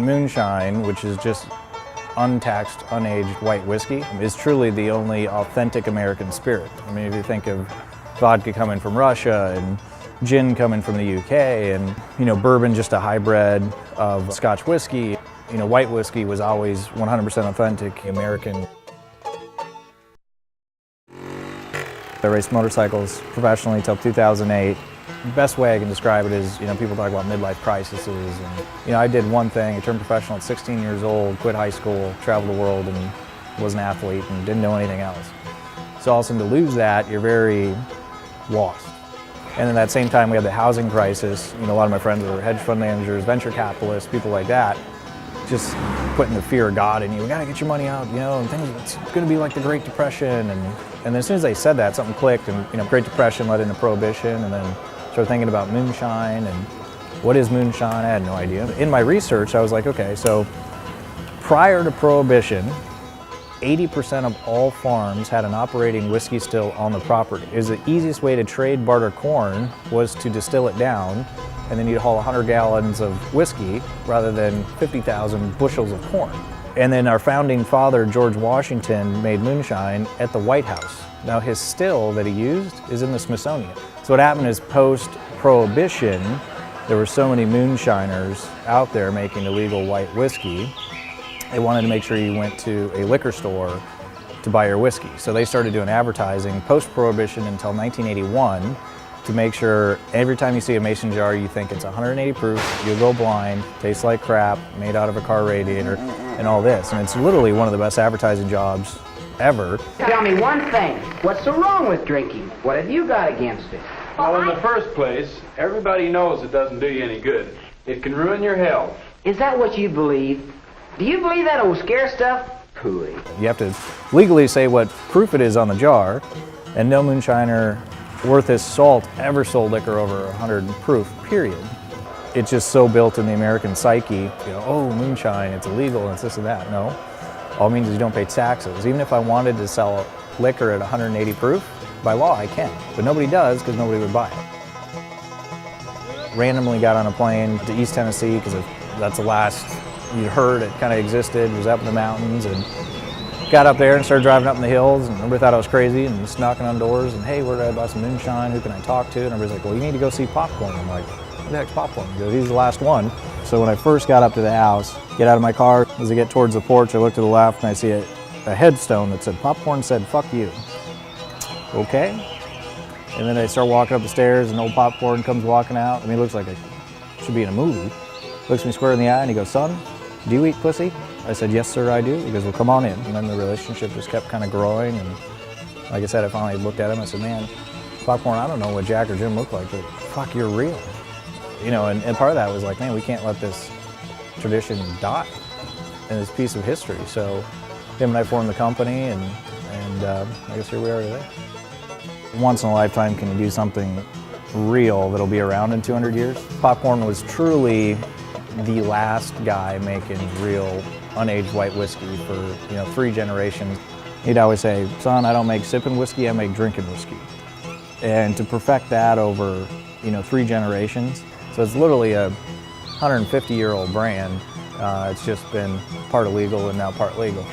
Moonshine, which is just untaxed, unaged white whiskey, is truly the only authentic American spirit. I mean, if you think of vodka coming from Russia and gin coming from the UK and, bourbon just a hybrid of Scotch whiskey, white whiskey was always 100% authentic American. I raced motorcycles professionally till 2008. The best way I can describe it is, people talk about midlife crises, and I did one thing. I turned professional at 16 years old, quit high school, traveled the world, and was an athlete and didn't know anything else. So all of a sudden to lose that, you're very lost. And then at that same time we had the housing crisis. A lot of my friends were hedge fund managers, venture capitalists, people like that, just putting the fear of God in you. We gotta get your money out, and things, it's gonna be like the Great Depression. And then as soon as they said that, something clicked, and Great Depression led into Prohibition, and then started thinking about moonshine and what is moonshine. I had no idea. In my research, I was like, okay, so prior to Prohibition, 80% of all farms had an operating whiskey still on the property. It was the easiest way to trade barter corn was to distill it down, and then you'd haul 100 gallons of whiskey rather than 50,000 bushels of corn. And then our founding father, George Washington, made moonshine at the White House. Now his still that he used is in the Smithsonian. So what happened is post-Prohibition, there were so many moonshiners out there making illegal white whiskey, they wanted to make sure you went to a liquor store to buy your whiskey. So they started doing advertising post-Prohibition until 1981 to make sure every time you see a mason jar you think it's 180 proof, you'll go blind, tastes like crap, made out of a car radiator, and all this. And it's literally one of the best advertising jobs ever. Tell me one thing, what's so wrong with drinking? What have you got against it? Well, in the first place, everybody knows it doesn't do you any good. It can ruin your health. Is that what you believe? Do you believe that old scare stuff? Pooey. You have to legally say what proof it is on the jar, and no moonshiner worth his salt ever sold liquor over 100 proof, period. It's just so built in the American psyche, oh, moonshine, it's illegal, it's this and that. No, all it means is you don't pay taxes. Even if I wanted to sell liquor at 180 proof, by law I can, but nobody does because nobody would buy it. Randomly got on a plane to East Tennessee because that's the last you'd heard it kind of existed, was up in the mountains, and got up there and started driving up in the hills, and everybody thought I was crazy and just knocking on doors and, hey, where did I buy some moonshine, who can I talk to? And everybody's like, well, you need to go see Popcorn. I'm like, what the heck's Popcorn? He goes, he's the last one. So when I first got up to the house, get out of my car, as I get towards the porch, I look to the left and I see a headstone that said, Popcorn said, fuck you. Okay. And then I start walking up the stairs and old Popcorn comes walking out. I mean, it looks like it should be in a movie. Looks me square in the eye and he goes, son, do you eat pussy? I said, yes, sir, I do. He goes, well, come on in. And then the relationship just kept kind of growing. And like I said, I finally looked at him. I said, man, Popcorn, I don't know what Jack or Jim look like, but fuck, you're real. And part of that was like, man, we can't let this tradition die in this piece of history. So him and I formed the company, and I guess here we are today. Once in a lifetime, can you do something real that'll be around in 200 years? Popcorn was truly the last guy making real unaged white whiskey for 3 generations. He'd always say, son, I don't make sipping whiskey, I make drinking whiskey. And to perfect that over 3 generations, so it's literally a 150-year-old brand. It's just been part illegal and now part legal.